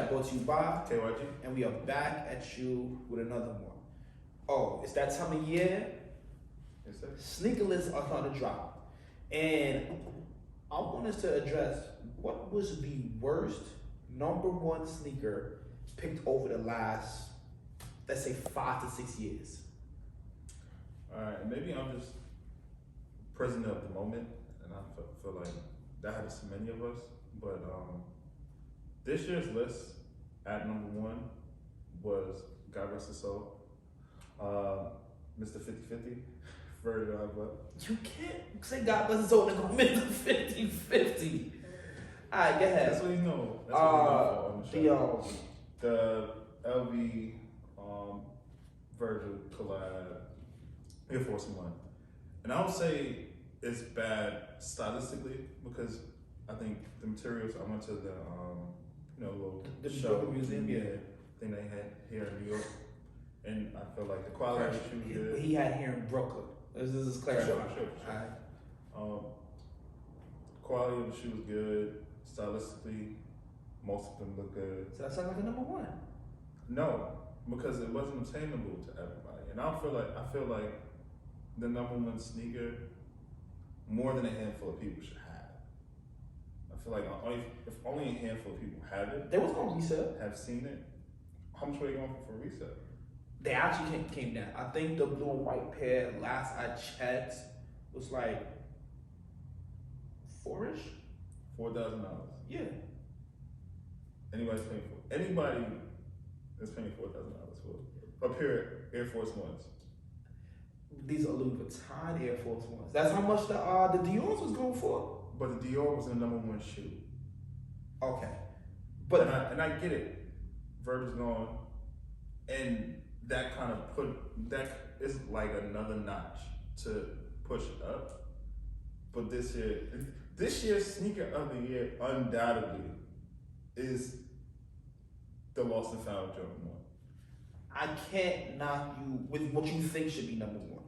Chat brought to you by, KYG. and we are back at you with another one. Oh, it's that time of year. Yes, sir. Sneaker lists are starting to drop. And I want us to address what was the worst number one sneaker picked over the last, let's say, 5 to 6 years. Alright, maybe I'm just prisoner of the moment, and I feel like that happens to many of us. But this year's list at number one was, God rest his soul, Mr. 50/50, Virgil Abloh. You can't say God bless his soul and go Mr. 50/50. Alright, go ahead. That's what he's known. That's what he's known for on the show. The LV Virgil collab, Air Force One. And I would say it's bad stylistically because I think the materials, I went to the little The show Brooklyn Museum, yeah. thing they had here in New York, and I felt like the quality of the shoe was good. He had here in Brooklyn. This is clarifying. Sure. Alright. Quality of the shoe was good. Stylistically, most of them look good. So that sounds like a number one. No, because it wasn't obtainable to everybody, and I feel like the number one sneaker, more than a handful of people should have. I feel like if only a handful of people have it, They was on resale. have seen it, how much were they going for resale? They actually came down. I think the blue and white pair, last I checked, was like 4-ish. $4,000. Yeah. Anybody is paying $4,000 for a pair of Air Force Ones. These are Louis Vuitton Air Force Ones. That's how much the Dior's was going for. But the Dior was the number one shoe. Okay. But And I get it. Virgil's gone, and that kind of that is like another notch to push it up. But this year's sneaker of the year undoubtedly is the Lost and Found Jordan 1. I can't knock you with what you think should be number one.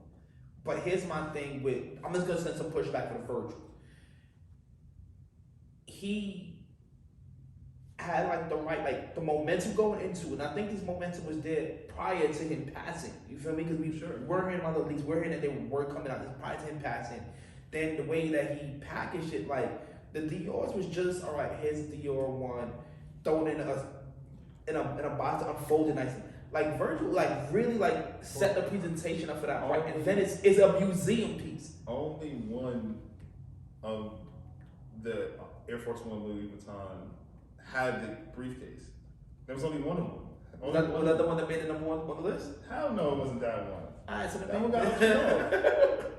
But here's my thing with, I'm just gonna send some pushback for the Virgil. He had like the momentum going into it. And I think this momentum was there prior to him passing. You feel me? Because we're hearing other leagues, we're hearing that they were coming out this prior to him passing. Then the way that he packaged it, like the Dior's was just, all right, here's the Dior one, thrown in a box to unfold it nicely. Like Virgil, like really like set the presentation up for that right, and then it's a museum piece. Only one of the Air Force One Louis Vuitton had the briefcase. There was only one of them. Was that the one that made it number one on the list? Hell no, it wasn't that one. Alright, so That one got up.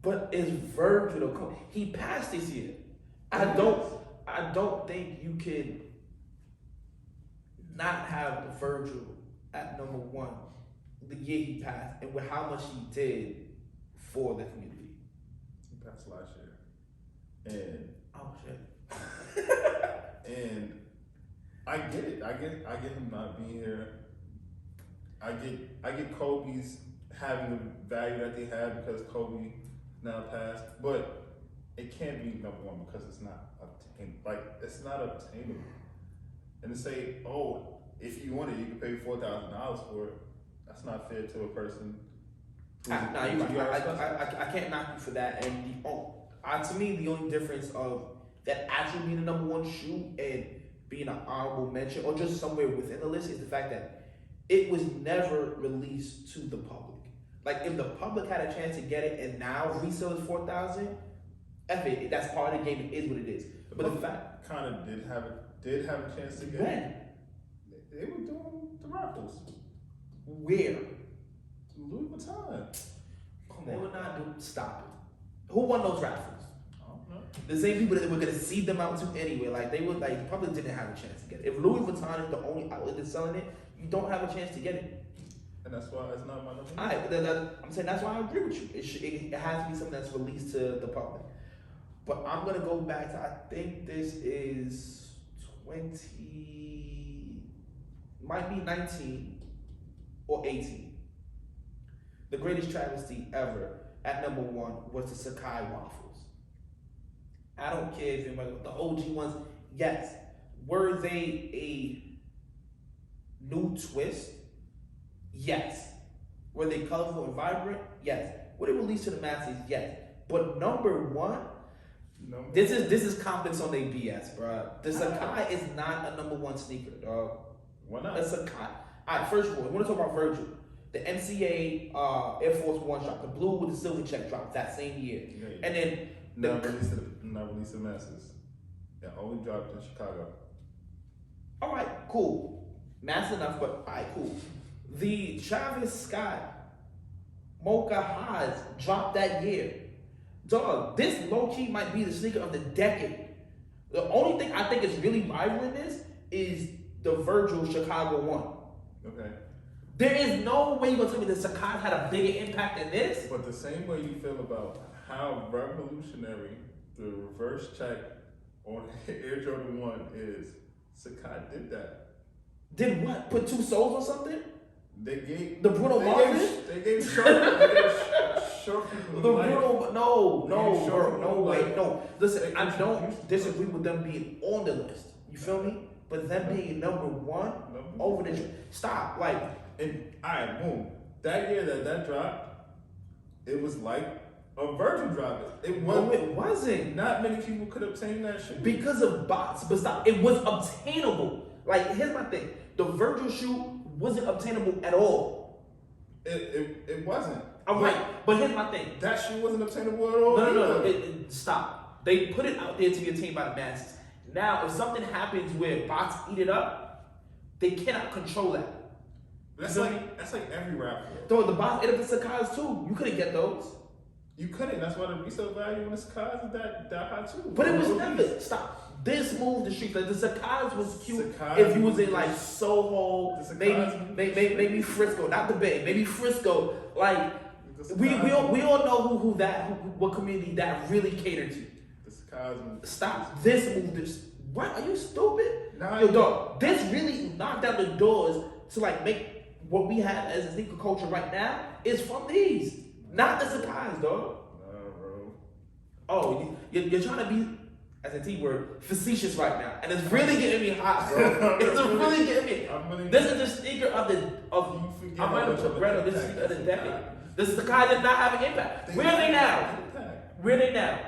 But it's Virgil. He passed this year. I don't think you could not have the Virgil at number one the year he passed and with how much he did for the community. He passed last year. And Oh shit. and I get it. I get him not being here. I get Kobe's having the value that they have because Kobe now passed, but it can't be number one because it's not obtainable. Like it's not obtainable. And to say, oh, if you want it, you can pay $4,000 for it. That's not fair to a person. You're right. I can't knock you for that. And to me, the only difference of that actually being the number one shoe and being an honorable mention or just somewhere within the list is the fact that it was never released to the public. Like if the public had a chance to get it and now resale is $4,000, F it. That's part of the game. It is what it is. But the fact kind of did have a chance to get it. They were doing the raffles. Where? Louis Vuitton. They would not do. Stop it. Who won those raffles? I don't know. The same people that were gonna seed them out to anyway. Like they would, like the public didn't have a chance to get it. If Louis Vuitton is the only outlet that's selling it, you don't have a chance to get it. And that's why it's not my number one. Alright, I'm saying that's why I agree with you. It has to be something that's released to the public. But I'm gonna go back to, I think this is 19 or 18. The greatest travesty ever at number one was the Sakai waffles. I don't care if you're like the OG ones. Yes, were they a new twist? Yes. Were they colorful and vibrant? Yes. Were they released to the masses? Yes. But number one, this is confidence on their BS, bro. The Sacai is not a number one sneaker, dog. Why not? The Sacai. All right, first of all, I want to talk about Virgil. The MCA Air Force One drop, the blue with the silver check drop that same year, and then not released to the masses. It only dropped in Chicago. All right, cool. Mass enough, but all right, cool. The Travis Scott Mocha Highs dropped that year. Dog, this low-key might be the sneaker of the decade. The only thing I think is really rivaling this is the Virgil Chicago one. Okay. There is no way you're going to tell me that Sacai had a bigger impact than this. But the same way you feel about how revolutionary the reverse check on Air Jordan 1 is, Sacai did that. Did what? Put two soles or something? They gave the Bruno Mars. They gave short people The life. Bruno, no, short no way, life. no. Listen, I don't disagree with them being on the list. You feel me? But them being number one over the stop, like. And alright, boom. That year that dropped, it was like a Virgil drop. It wasn't. No, it wasn't. Not many people could obtain that shit because of bots. But stop, it was obtainable. Like, here's my thing: the Virgil shoe wasn't obtainable at all. It wasn't. I'm right, but here's my thing: that shoe wasn't obtainable at all. No. Stop. They put it out there to be obtained by the masses. Now, if something happens where bots eat it up, they cannot control that. That's like every rapper. Though the bots ate up the Sacai's too. You couldn't get those. You couldn't. That's why the resale value on the Sacai's is that high too. But it was never stop. This moved the streets. Like the Sacai's was cute Sacai's if you was in like Soho, maybe Frisco, not the Bay, maybe Frisco. Like we all know what community that really catered to. The Sacai's. Stop. This moved this. What are you stupid? Nah, yo, dog. This really knocked down the doors to like make what we have as a sneaker culture right now is from these, not the Sacai's, dog. Nah, bro. Oh, you're trying to be, as a T word, facetious right now, and it's really getting me hot, bro. It's really getting me. This is the sneaker of the I'm running to Breno. This is the sneaker of the decade. The Sacai did not have an impact. Where are they now? Where are they now?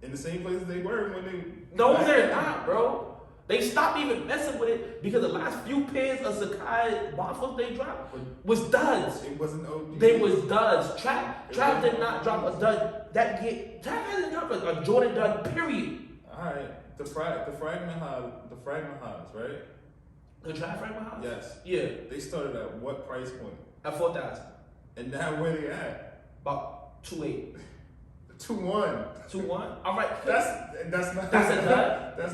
In the same place they were when they. No, they're not, bro. They stopped even messing with it because the last few pairs of Sacai waffles they dropped was duds. It wasn't OG. They was duds. Trap did not drop a dud that year. Trap hasn't dropped a Jordan dud, period. Alright. The fragment highs, right? The Trap fragment highs? Yes. Yeah. They started at what price point? At 4,000. And now where they at? About 2.8. 2-1. 2-1? Alright. That's not. That's a dud? That's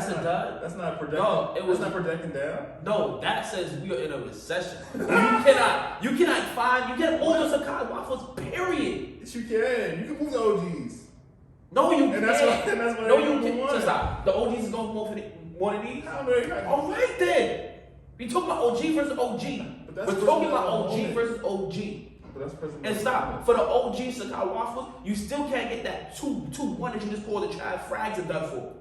a dud? That's not projecting. No, it was not projecting down. No, that says we are in a recession. you cannot find. You get older Sacai waffles. Period. Yes, you can. You can move the OGs. No, you can't. And that's why. No, you can't. So stop. The OGs is going more than these. How many? All right then. We talking about OG versus OG. We're talking about OG versus OG. And stop. For the OG Sacai waffles, you still can't get that 2-1 that you just called the Travis Frags are done for.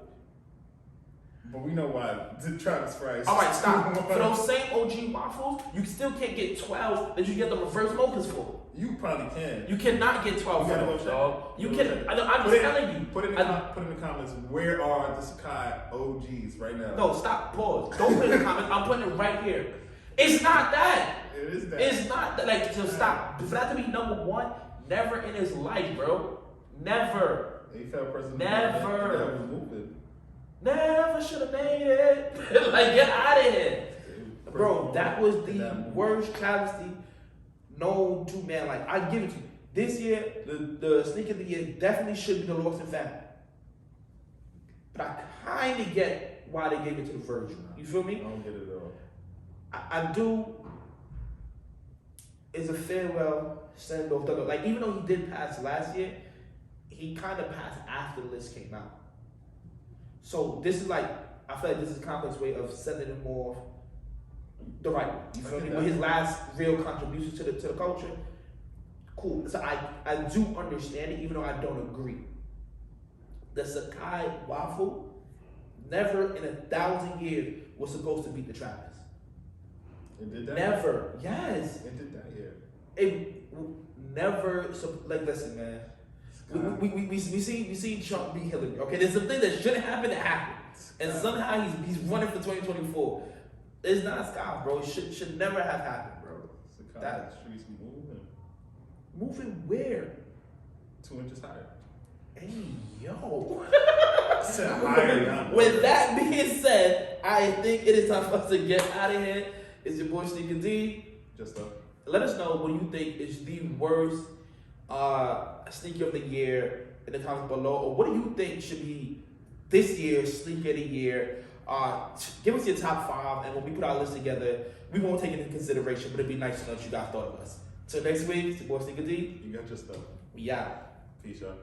But we know why the Travis Frags. All right, stop. For those same OG waffles, you still can't get 12 that you get the reverse mochas for. You probably can. You cannot get 12 for those, dog. You can. I'm telling you. Put in the comments. Where are the Sacai OGs right now? No, stop. Pause. Don't put it in the comments. I'm putting it right here. It's not that. It is that. It's not that. Like, so stop. For that to be number one, never in his life, bro. Never. He felt personal. Never. Was moving. Never should have made it. Like, get out of here. Bro, that was the worst travesty known to man. Like, I give it to you. This year, the sneaker of the year definitely should be the Lost and Found. But I kind of get why they gave it to the Virgil. You feel me? I don't get it at all. I do. Is a farewell send off. Like, even though he did pass last year, he kind of passed after the list came out. So this is like, I feel like this is a complex way of sending him off the right way. You feel me? With his last real contribution to the culture. Cool. So I do understand it, even though I don't agree. The Sacai waffle never in 1,000 years was supposed to beat the Trappers. It did that. Never. Yes. It did that. Yeah. It never. So, like, listen, man. We see Trump beat Hillary. Okay, there's some things that shouldn't happen that happen, and somehow he's running for 2024. It's not Scott, bro. It should never have happened, bro. That streets moving. Moving where? 2 inches higher. Hey, yo. Higher, not With that being said, I think it is time for us to get out of here. It's your boy Sneaker D. Just up. Let us know what you think is the worst sneaker of the year in the comments below, or what do you think should be this year's sneaker of the year? Give us your top 5, and when we put our list together, we won't take it into consideration, but it'd be nice to know what you guys thought of us. Till next week, it's your boy Sneaker D. You got your stuff. We out. Peace out.